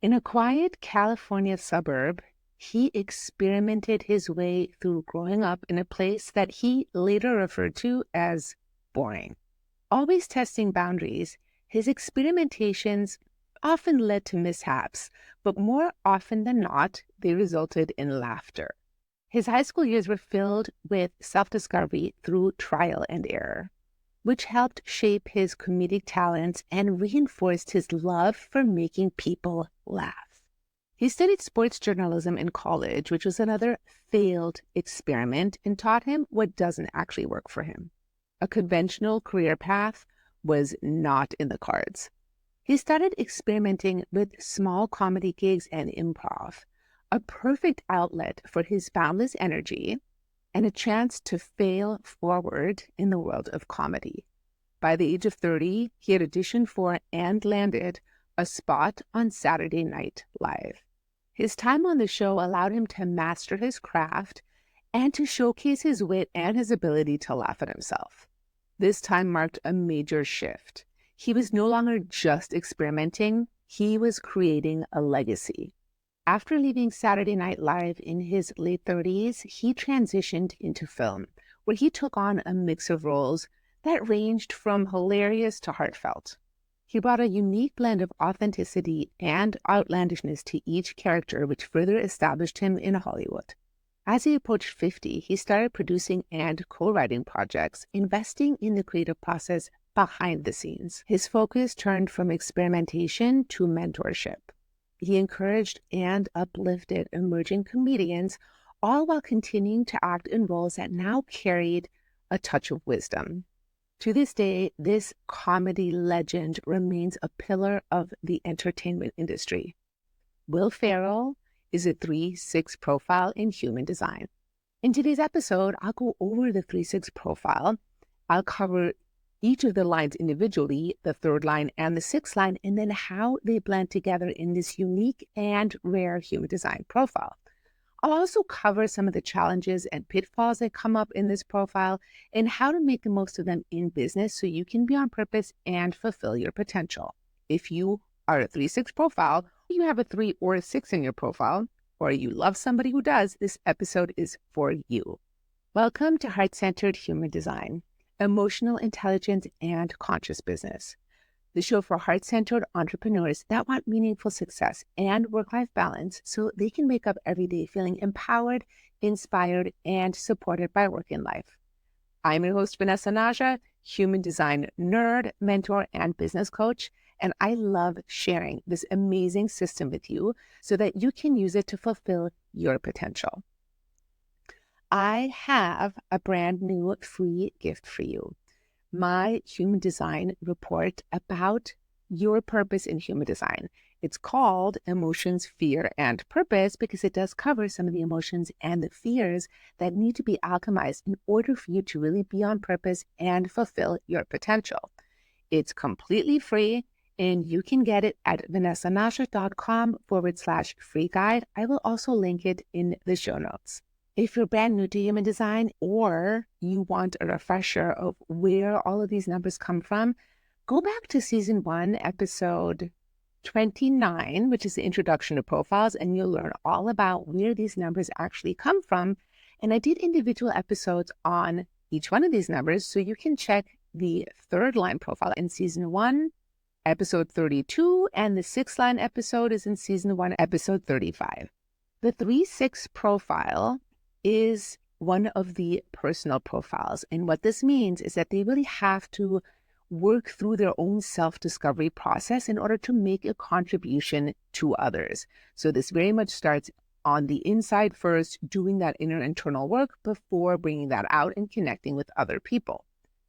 In a quiet California suburb, he experimented his way through growing up in a place that he later referred to as boring. Always testing boundaries, his experimentations often led to mishaps, but more often than not, they resulted in laughter. His high school years were filled with self-discovery through trial and error, which helped shape his comedic talents and reinforced his love for making people laugh. He studied sports journalism in college, which was another failed experiment and taught him what doesn't actually work for him. A conventional career path was not in the cards. He started experimenting with small comedy gigs and improv, a perfect outlet for his boundless energy and a chance to fail forward in the world of comedy. By the age of 30, he had auditioned for and landed a spot on Saturday Night Live. His time on the show allowed him to master his craft and to showcase his wit and his ability to laugh at himself. This time marked a major shift. He was no longer just experimenting, he was creating a legacy. After leaving Saturday Night Live in his late 30s, he transitioned into film, where he took on a mix of roles that ranged from hilarious to heartfelt. He brought a unique blend of authenticity and outlandishness to each character, which further established him in Hollywood. As he approached 50, he started producing and co-writing projects, investing in the creative process behind the scenes. His focus turned from experimentation to mentorship. He encouraged and uplifted emerging comedians, all while continuing to act in roles that now carried a touch of wisdom. To this day, this comedy legend remains a pillar of the entertainment industry. Will Ferrell is a 3-6 profile in human design. In today's episode, I'll go over the 3-6 profile. I'll cover each of the lines individually, the third line and the sixth line, and then how they blend together in this unique and rare human design profile. I'll also cover some of the challenges and pitfalls that come up in this profile and how to make the most of them in business so you can be on purpose and fulfill your potential. If you are a 3-6 profile, you have a 3 or a 6 in your profile, or you love somebody who does, this episode is for you. Welcome to Heart-Centered Human Design, Emotional Intelligence and Conscious Business, the show for heart-centered entrepreneurs that want meaningful success and work-life balance so they can wake up every day feeling empowered, inspired, and supported by work and life. I'm your host, Vanessa Naja, human design nerd, mentor, and business coach, and I love sharing this amazing system with you so that you can use it to fulfill your potential. I have a brand new free gift for you. My human design report about your purpose in human design. It's called Emotions, Fear, and Purpose because it does cover some of the emotions and the fears that need to be alchemized in order for you to really be on purpose and fulfill your potential. It's completely free and you can get it at vanessanasha.com/free guide. I will also link it in the show notes. If you're brand new to human design or you want a refresher of where all of these numbers come from, go back to season 1, episode 29, which is the introduction to profiles, and you'll learn all about where these numbers actually come from. And I did individual episodes on each one of these numbers, so you can check the third line profile in season 1, episode 32, and the sixth line episode is in season 1, episode 35. The 3-6 profile is one of the personal profiles. And what this means is that they really have to work through their own self-discovery process in order to make a contribution to others. So this very much starts on the inside first, doing that inner internal work before bringing that out and connecting with other people.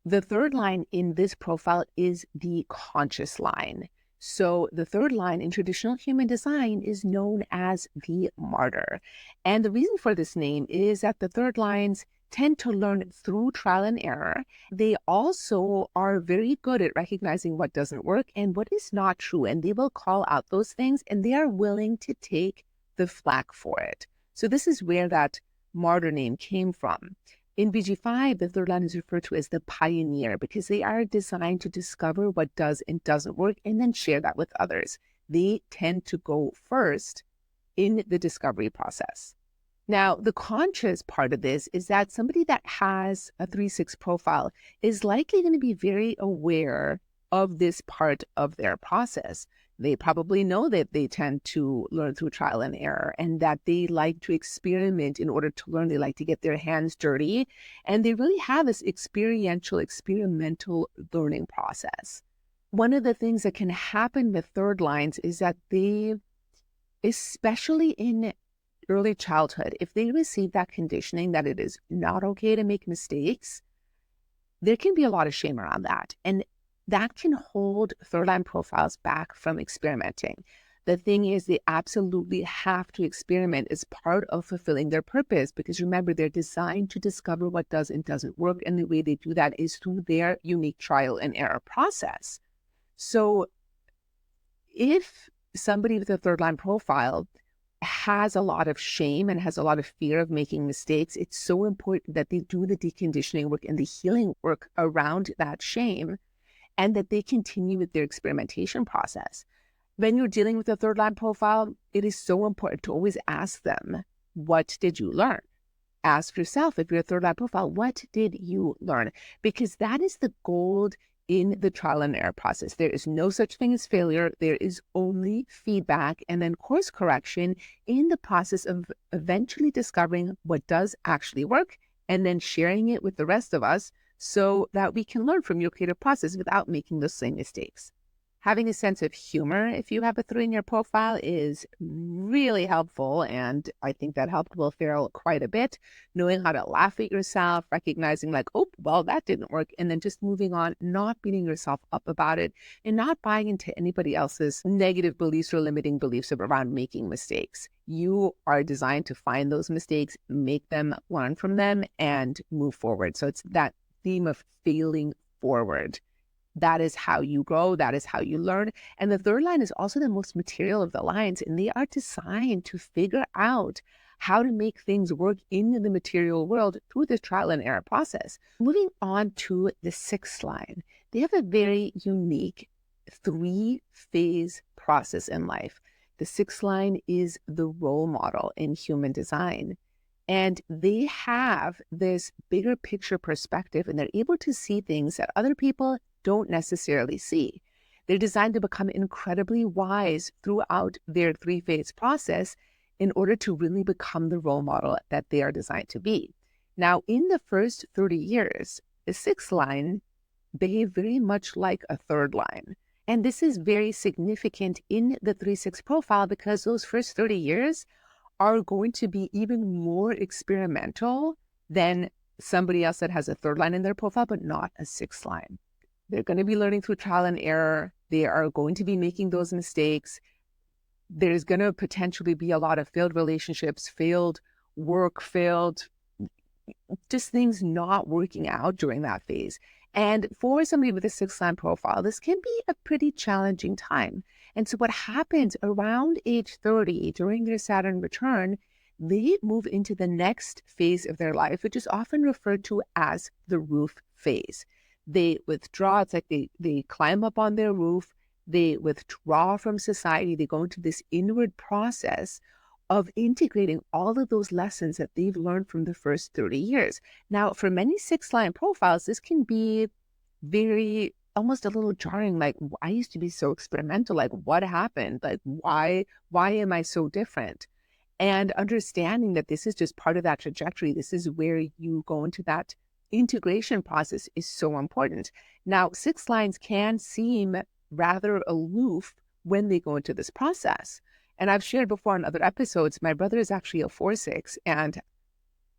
The third line in this profile is the conscious line. So the third line in traditional human design is known as the Martyr. And the reason for this name is that the third lines tend to learn through trial and error. They also are very good at recognizing what doesn't work and what is not true. And they will call out those things and they are willing to take the flak for it. So this is where that Martyr name came from. In BG5, the third line is referred to as the pioneer because they are designed to discover what does and doesn't work and then share that with others. they tend to go first in the discovery process. Now, the conscious part of this is that somebody that has a 3-6 profile is likely going to be very aware of this part of their process. They probably know that they tend to learn through trial and error, and that they like to experiment in order to learn. They like to get their hands dirty, and they really have this experiential, experimental learning process. One of the things that can happen with third lines is that they, especially in early childhood, if they receive that conditioning that it is not okay to make mistakes, there can be a lot of shame around that. And that can hold third line profiles back from experimenting. The thing is, they absolutely have to experiment as part of fulfilling their purpose, because remember, they're designed to discover what does and doesn't work. And the way they do that is through their unique trial and error process. So if somebody with a third line profile has a lot of shame and has a lot of fear of making mistakes, it's so important that they do the deconditioning work and the healing work around that shame, and that they continue with their experimentation process. When you're dealing with a third line profile, it is so important to always ask them, what did you learn? Ask yourself, if you're a third line profile, what did you learn? Because that is the gold in the trial and error process. There is no such thing as failure. There is only feedback and then course correction in the process of eventually discovering what does actually work and then sharing it with the rest of us so that we can learn from your creative process without making those same mistakes. Having a sense of humor, if you have a 3 in your profile, is really helpful. And I think that helped Will Ferrell quite a bit. Knowing how to laugh at yourself, recognizing like, oh, well, that didn't work. And then just moving on, not beating yourself up about it, and not buying into anybody else's negative beliefs or limiting beliefs around making mistakes. You are designed to find those mistakes, make them, learn from them, and move forward. So it's that theme of failing forward. That is how you grow. That is how you learn. And the third line is also the most material of the lines, and they are designed to figure out how to make things work in the material world through this trial and error process. Moving on to the 6th line, they have a very unique 3-phase process in life. The 6th line is the role model in human design. And they have this bigger picture perspective, and they're able to see things that other people don't necessarily see. They're designed to become incredibly wise throughout their 3-phase process in order to really become the role model that they are designed to be. Now, in the first 30 years, the 6th line behave very much like a third line. And this is very significant in the 3-6 profile, because those first 30 years are going to be even more experimental than somebody else that has a third line in their profile, but not a 6th line. They're going to be learning through trial and error. They are going to be making those mistakes. There's going to potentially be a lot of failed relationships, failed work, failed just things not working out during that phase. And for somebody with a 6th line profile, this can be a pretty challenging time. And so what happens around age 30 during their Saturn return, they move into the next phase of their life, which is often referred to as the roof phase. They withdraw. It's like they climb up on their roof. They withdraw from society. They go into this inward process of integrating all of those lessons that they've learned from the first 30 years. Now, for many 6th line profiles, this can be very, almost a little jarring. Like, I used to be so experimental. Like, what happened? Like, why am I so different? And understanding that this is just part of that trajectory. This is where you go into that integration process is so important. Now, 6th lines can seem rather aloof when they go into this process. And I've shared before in other episodes, my brother is actually a 4-6, and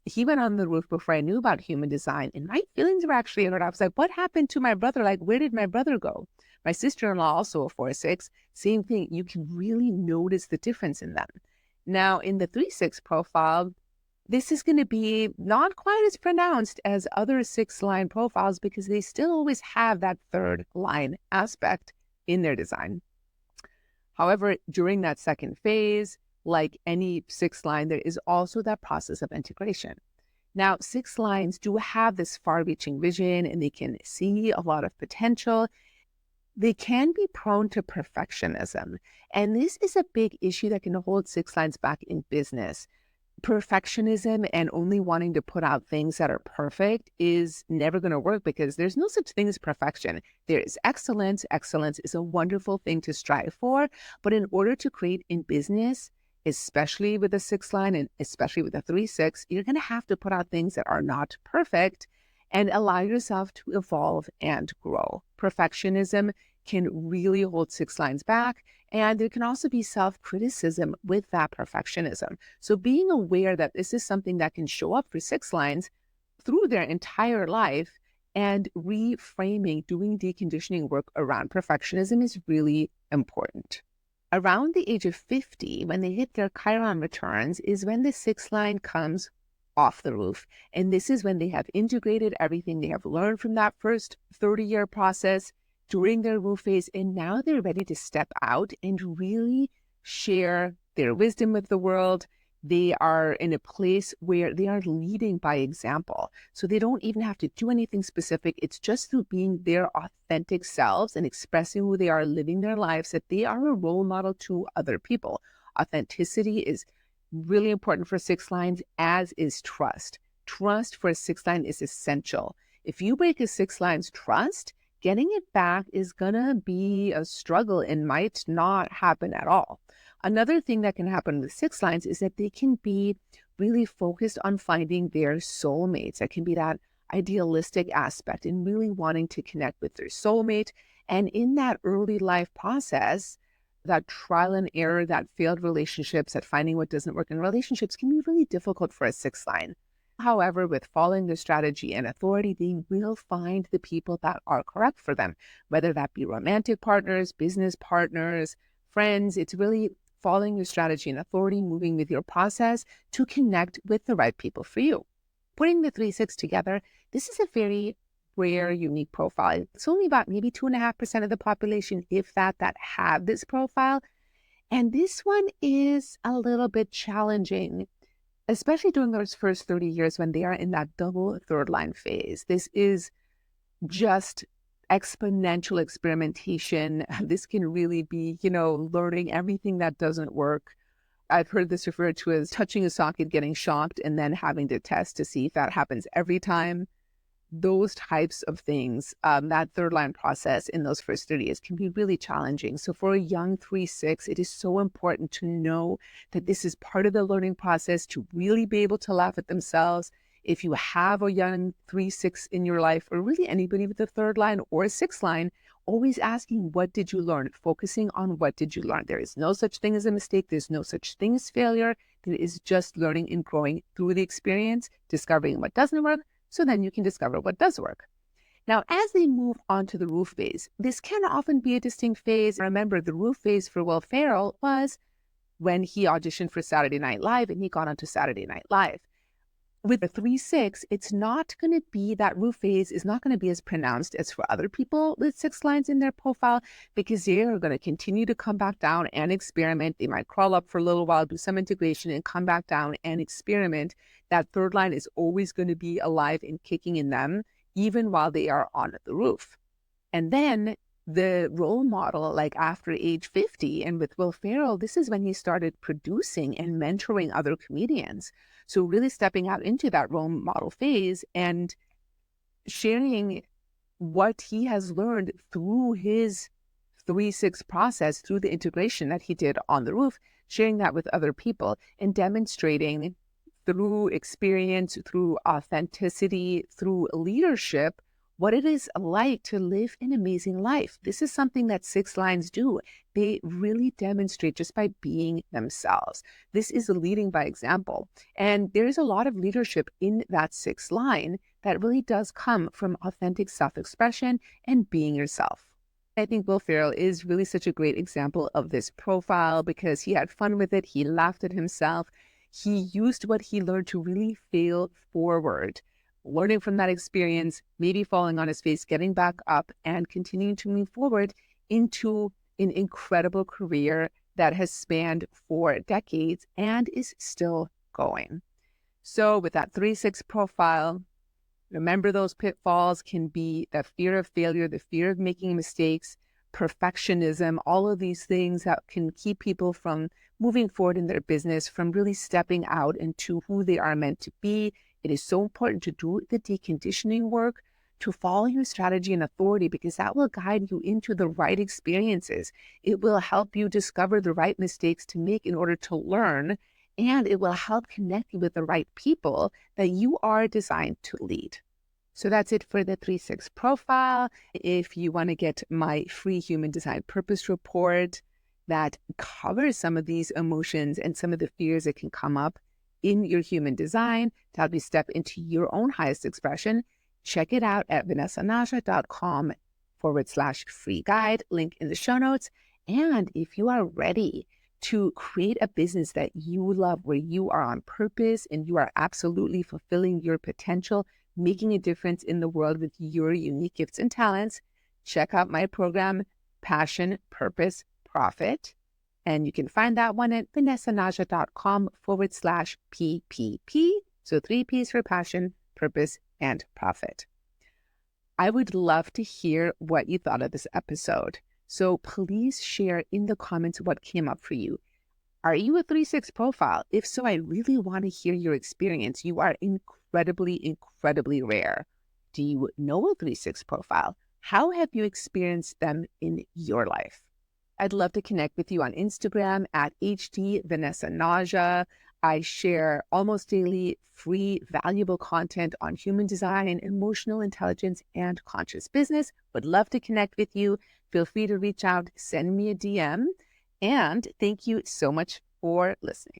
he went on the roof before I knew about human design, and my feelings were actually hurt. I was like, what happened to my brother? Like, where did my brother go? My sister-in-law, also a 4-6, same thing. You can really notice the difference in them. Now, in the 3-6 profile, this is going to be not quite as pronounced as other 6th line profiles, because they still always have that third line aspect in their design. However, during that second phase, like any 6th line, there is also that process of integration. Now, 6th lines do have this far-reaching vision, and they can see a lot of potential. They can be prone to perfectionism. And this is a big issue that can hold six lines back in business. Perfectionism and only wanting to put out things that are perfect is never going to work because there's no such thing as perfection. There is excellence. Excellence is a wonderful thing to strive for. But in order to create in business, especially with a six line and especially with a 3-6, you're going to have to put out things that are not perfect and allow yourself to evolve and grow. Perfectionism can really hold six lines back. And there can also be self-criticism with that perfectionism. So being aware that this is something that can show up for six lines through their entire life and reframing, doing deconditioning work around perfectionism is really important. Around the age of 50, when they hit their Chiron returns, is when the six line comes off the roof. And this is when they have integrated everything they have learned from that first 30-year process during their roof phase, and now they're ready to step out and really share their wisdom with the world. They are in a place where they are leading by example. So they don't even have to do anything specific. It's just through being their authentic selves and expressing who they are, living their lives, that they are a role model to other people. Authenticity is really important for six lines, as is trust. Trust for a six line is essential. If you break a six line's trust, getting it back is going to be a struggle and might not happen at all. Another thing that can happen with six lines is that they can be really focused on finding their soulmates. That can be that idealistic aspect and really wanting to connect with their soulmate. And in that early life process, that trial and error, that failed relationships, that finding what doesn't work in relationships can be really difficult for a six line. However, with following the strategy and authority, they will find the people that are correct for them, whether that be romantic partners, business partners, friends. It's really following your strategy and authority, moving with your process to connect with the right people for you. Putting the 3-6 together, this is a very rare, unique profile. It's only about maybe 2.5% of the population, if that have this profile. And this one is a little bit challenging, especially during those first 30 years when they are in that double third line phase. This is just exponential experimentation. This can really be, learning everything that doesn't work. I've heard this referred to as touching a socket, getting shocked, and then having to test to see if that happens every time. Those types of things, that third line process in those first 30 years can be really challenging. So for a young 3-6, it is so important to know that this is part of the learning process, to really be able to laugh at themselves. If you have a young 3-6 in your life, or really anybody with a third line or a sixth line, always asking, what did you learn? Focusing on what did you learn? There is no such thing as a mistake. There's no such thing as failure. There is just learning and growing through the experience, discovering what doesn't work, so then you can discover what does work. Now, as they move on to the roof phase, this can often be a distinct phase. Remember, the roof phase for Will Ferrell was when he auditioned for Saturday Night Live and he got onto Saturday Night Live. With the 3-6, it's not going to be, that roof phase is not going to be as pronounced as for other people with six lines in their profile, because they are going to continue to come back down and experiment. They might crawl up for a little while, do some integration, and come back down and experiment. That third line is always going to be alive and kicking in them, even while they are on the roof. And then the role model, like after age 50, and with Will Ferrell, this is when he started producing and mentoring other comedians. So really stepping out into that role model phase and sharing what he has learned through his 3-6 process, through the integration that he did on the roof, sharing that with other people and demonstrating through experience, through authenticity, through leadership, what it is like to live an amazing life. This is something that six lines do. They really demonstrate just by being themselves. This is leading by example. And there's a lot of leadership in that sixth line that really does come from authentic self-expression and being yourself. I think Will Ferrell is really such a great example of this profile because he had fun with it. He laughed at himself. He used what he learned to really fail forward, learning from that experience, maybe falling on his face, getting back up, and continuing to move forward into an incredible career that has spanned 4 decades and is still going. So with that 3-6 profile, remember those pitfalls can be the fear of failure, the fear of making mistakes, perfectionism, all of these things that can keep people from moving forward in their business, from really stepping out into who they are meant to be. It is so important to do the deconditioning work, to follow your strategy and authority, because that will guide you into the right experiences. It will help you discover the right mistakes to make in order to learn, and it will help connect you with the right people that you are designed to lead. So that's it for the 3-6 profile. If you want to get my free human design purpose report that covers some of these emotions and some of the fears that can come up in your human design to help you step into your own highest expression, check it out at vanessanaja.com/free guide, link in the show notes. And if you are ready to create a business that you love, where you are on purpose and you are absolutely fulfilling your potential, making a difference in the world with your unique gifts and talents, check out my program, Passion, Purpose, Profit. And you can find that one at vanessanaja.com/PPP. So 3 P's for passion, purpose, and profit. I would love to hear what you thought of this episode. So please share in the comments what came up for you. Are you a 3-6 profile? If so, I really want to hear your experience. You are incredibly rare. Do you know a 3-6 profile? How have you experienced them in your life? I'd love to connect with you on Instagram at @HDVanessaNaja. I share almost daily free, valuable content on human design, emotional intelligence, and conscious business. Would love to connect with you. Feel free to reach out, send me a DM. And thank you so much for listening.